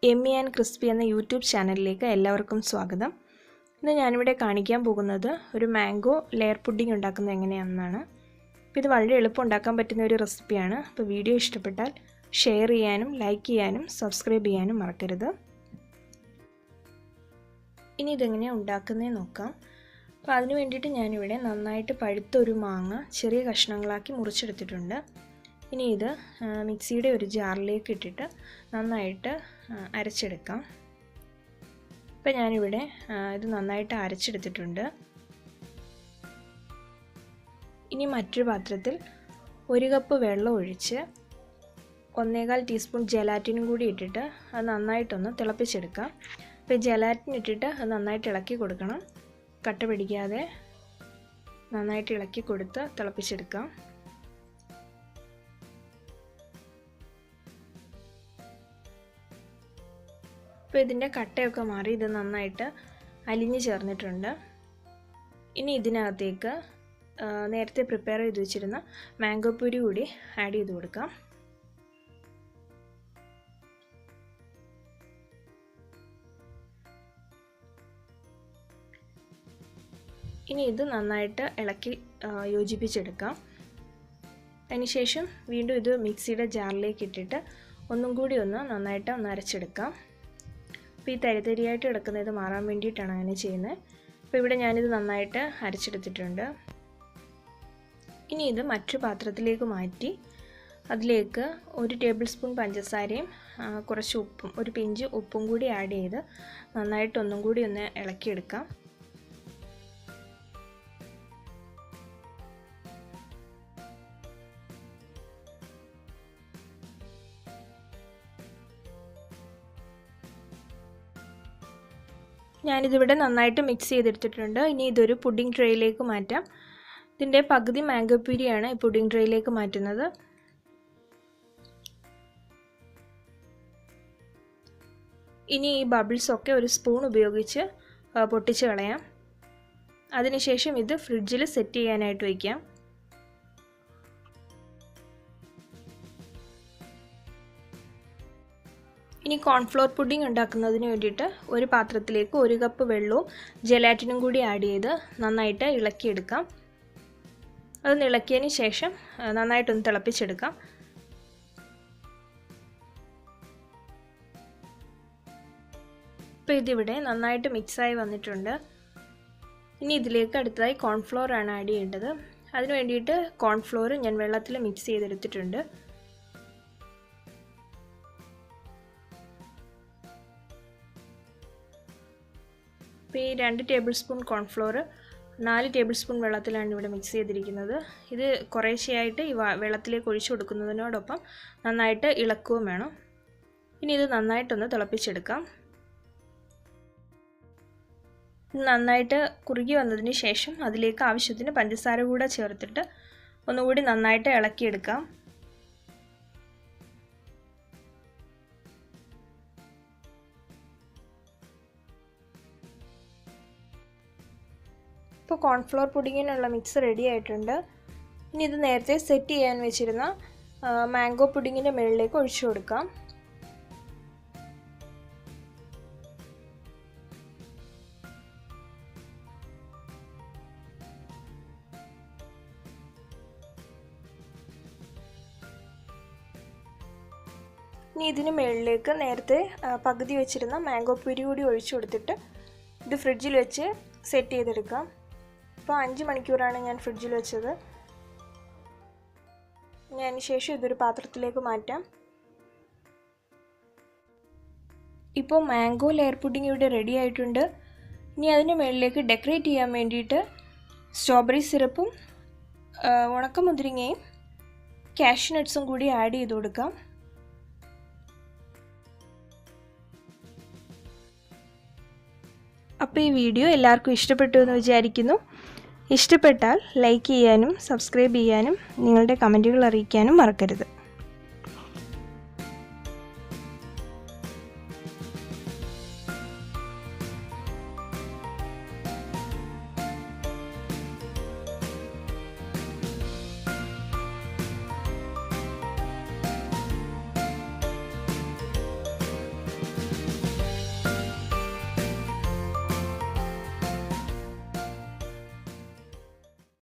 Yummy and crispy എന്ന YouTube ചാനലിലേക്ക് എല്ലാവർക്കും സ്വാഗതം. ഇന്ന് ഞാനിവിടെ കാണിക്കാൻ പോകുന്നത് ഒരു മാംഗോ ലെയർ പുഡിംഗ് ഉണ്ടാക്കുന്നത് എങ്ങനെയാണെന്നാണ്. അപ്പോൾ ഇത് വളരെ എളുപ്പം ഉണ്ടാക്കാൻ പറ്റുന്ന ഒരു റെസിപ്പിയാണ്. അപ്പോൾ വീഡിയോ ഇഷ്ടപ്പെട്ടാൽ ഷെയർ ചെയ്യാനും ലൈക്ക് ചെയ്യാനും സബ്സ്ക്രൈബ് ചെയ്യാനും മറക്കരുത്. ഇനി ഇതെങ്ങനെയാണ് ഉണ്ടാക്കുന്നതെന്ന് നോക്കാം. അപ്പോൾ അതിന് വേണ്ടിയിട്ട് ഞാനിവിടെ നന്നായിട്ട് പഴുത്ത ഒരു മാങ്ങ ചെറിയ കഷ്ണങ്ങളാക്കി മുറിച്ചെടുത്തിട്ടുണ്ട്. ഇനി ഇത് മിക്സിയുടെ ഒരു ജാറിലേക്ക് ഇട്ടിട്ട് നന്നായിട്ട് അരച്ചെടുക്കാം. ഇപ്പോൾ ഞാനിവിടെ ഇത് നന്നായിട്ട് അരച്ചെടുത്തിട്ടുണ്ട്. ഇനി മറ്റൊരു പാത്രത്തിൽ 1 കപ്പ് വെള്ളം ഒഴിച്ച് 1.25 ടീസ്പൂൺ ജലാറ്റിനും കൂടി ഇട്ടിട്ട് അത് നന്നായിട്ടൊന്ന് തിളപ്പിച്ചെടുക്കാം. ഇപ്പോൾ ജലാറ്റിൻ ഇട്ടിട്ട് അത് നന്നായിട്ട് ഇളക്കി കൊടുക്കണം. കട്ട പിടിക്കാതെ നന്നായിട്ട് ഇളക്കി കൊടുത്ത് തിളപ്പിച്ചെടുക്കാം. ഇപ്പോൾ ഇതിൻ്റെ കട്ടയൊക്കെ മാറി ഇത് നന്നായിട്ട് അലിഞ്ഞ് ചേർന്നിട്ടുണ്ട്. ഇനി ഇതിനകത്തേക്ക് നേരത്തെ പ്രിപ്പയർ ചെയ്ത് വെച്ചിരുന്ന മാംഗോ പ്യൂരി കൂടി ആഡ് ചെയ്ത് കൊടുക്കാം. ഇനി ഇത് നന്നായിട്ട് ഇളക്കി യോജിപ്പിച്ചെടുക്കാം. അതിനുശേഷം വീണ്ടും ഇത് മിക്സിയുടെ ജാറിലേക്ക് ഇട്ടിട്ട് ഒന്നും കൂടി നന്നായിട്ട് അരച്ചെടുക്കാം. അപ്പോൾ ഈ തരിതരിയായിട്ട് കിടക്കുന്നത് മാറാൻ വേണ്ടിയിട്ടാണ് അങ്ങനെ ചെയ്യുന്നത്. അപ്പോൾ ഇവിടെ ഞാനിത് നന്നായിട്ട് അരച്ചെടുത്തിട്ടുണ്ട്. ഇനി ഇത് മറ്റൊരു പാത്രത്തിലേക്ക് മാറ്റി അതിലേക്ക് 1 ടേബിൾ സ്പൂൺ പഞ്ചസാരയും കുറച്ച് ഉപ്പും ഒരു പിഞ്ച് ഉപ്പും കൂടി ആഡ് ചെയ്ത് നന്നായിട്ട് ഒന്നും കൂടി ഇളക്കിയെടുക്കാം. ഞാനിതിവിടെ നന്നായിട്ട് മിക്സ് ചെയ്തെടുത്തിട്ടുണ്ട്. ഇനി ഇതൊരു പുഡിംഗ് ട്രേയിലേക്ക് മാറ്റാം. ഇതിൻ്റെ പകുതി മാംഗോ പ്യൂരിയാണ് ഈ പുഡിംഗ് ട്രേയിലേക്ക് മാറ്റുന്നത്. ഇനി ഈ ബബിൾസൊക്കെ ഒരു സ്പൂൺ ഉപയോഗിച്ച് പൊട്ടിച്ച് കളയാം. അതിനുശേഷം ഇത് ഫ്രിഡ്ജിൽ സെറ്റ് ചെയ്യാനായിട്ട് വയ്ക്കാം. ഇനി കോൺഫ്ലോർ പുഡിംഗ് ഉണ്ടാക്കുന്നതിന് വേണ്ടിയിട്ട് ഒരു പാത്രത്തിലേക്ക് 1 കപ്പ് വെള്ളവും ജലാറ്റിനും കൂടി ആഡ് ചെയ്ത് നന്നായിട്ട് ഇളക്കിയെടുക്കാം. അത് ഇളക്കിയതിന് ശേഷം നന്നായിട്ടൊന്ന് തിളപ്പിച്ചെടുക്കാം. ഇപ്പോൾ ഇതിവിടെ നന്നായിട്ട് മിക്സായി വന്നിട്ടുണ്ട്. ഇനി ഇതിലേക്ക് അടുത്തതായി കോൺഫ്ലോർ ആണ് ആഡ് ചെയ്യേണ്ടത്. അതിന് വേണ്ടിയിട്ട് കോൺഫ്ലോർ ഞാൻ വെള്ളത്തിൽ മിക്സ് ചെയ്തെടുത്തിട്ടുണ്ട്. ഇപ്പോൾ ഈ 2 table spoon cornflour 4 table spoon വെള്ളത്തിലാണ് ഇവിടെ മിക്സ് ചെയ്തിരിക്കുന്നത്. ഇത് കുറേശ്ശെയായിട്ട് ഈ വെള്ളത്തിലേക്ക് ഒഴിച്ചു കൊടുക്കുന്നതിനോടൊപ്പം നന്നായിട്ട് ഇളക്കുകയും വേണം. ഇനി ഇത് നന്നായിട്ടൊന്ന് തിളപ്പിച്ചെടുക്കാം. നന്നായിട്ട് കുറുകി വന്നതിന് ശേഷം അതിലേക്ക് ആവശ്യത്തിന് പഞ്ചസാര കൂടെ ചേർത്തിട്ട് ഒന്നുകൂടി നന്നായിട്ട് ഇളക്കിയെടുക്കാം. ഇപ്പോൾ കോൺഫ്ലോർ പുഡിങ്ങിനുള്ള മിക്സ് റെഡി ആയിട്ടുണ്ട്. ഇനി ഇത് നേരത്തെ സെറ്റ് ചെയ്യാൻ വെച്ചിരുന്ന മാംഗോ പുഡിങ്ങിൻ്റെ മുകളിലേക്ക് ഒഴിച്ചു കൊടുക്കാം. ഇനി ഇതിന് മുകളിലേക്ക് നേരത്തെ പകുതി വെച്ചിരുന്ന മാംഗോ പ്യൂരി കൂടി ഒഴിച്ചു കൊടുത്തിട്ട് ഇത് ഫ്രിഡ്ജിൽ വെച്ച് സെറ്റ് ചെയ്തെടുക്കാം. ഇപ്പോൾ 5 മണിക്കൂറാണ് ഞാൻ ഫ്രിഡ്ജിൽ വെച്ചത്. ഇനി അതിന് ശേഷം ഇതൊരു പാത്രത്തിലേക്ക് മാറ്റാം. ഇപ്പോൾ മാംഗോ ലെയർ പുഡിംഗ് ഇവിടെ റെഡി ആയിട്ടുണ്ട്. ഇനി അതിന് മുകളിലേക്ക് ഡെക്കറേറ്റ് ചെയ്യാൻ വേണ്ടിയിട്ട് സ്ട്രോബെറി സിറപ്പും ഉണക്കമുന്തിരിങ്ങയും കാഷ്യൂ നട്ട്സും കൂടി ആഡ് ചെയ്ത് കൊടുക്കാം. അപ്പോൾ ഈ വീഡിയോ എല്ലാവർക്കും ഇഷ്ടപ്പെട്ടു എന്ന് വിചാരിക്കുന്നു. ഇഷ്ടപ്പെട്ടാൽ ലൈക്ക് ചെയ്യാനും സബ്സ്ക്രൈബ് ചെയ്യാനും നിങ്ങളുടെ കമൻറ്റുകൾ അറിയിക്കാനും മറക്കരുത്.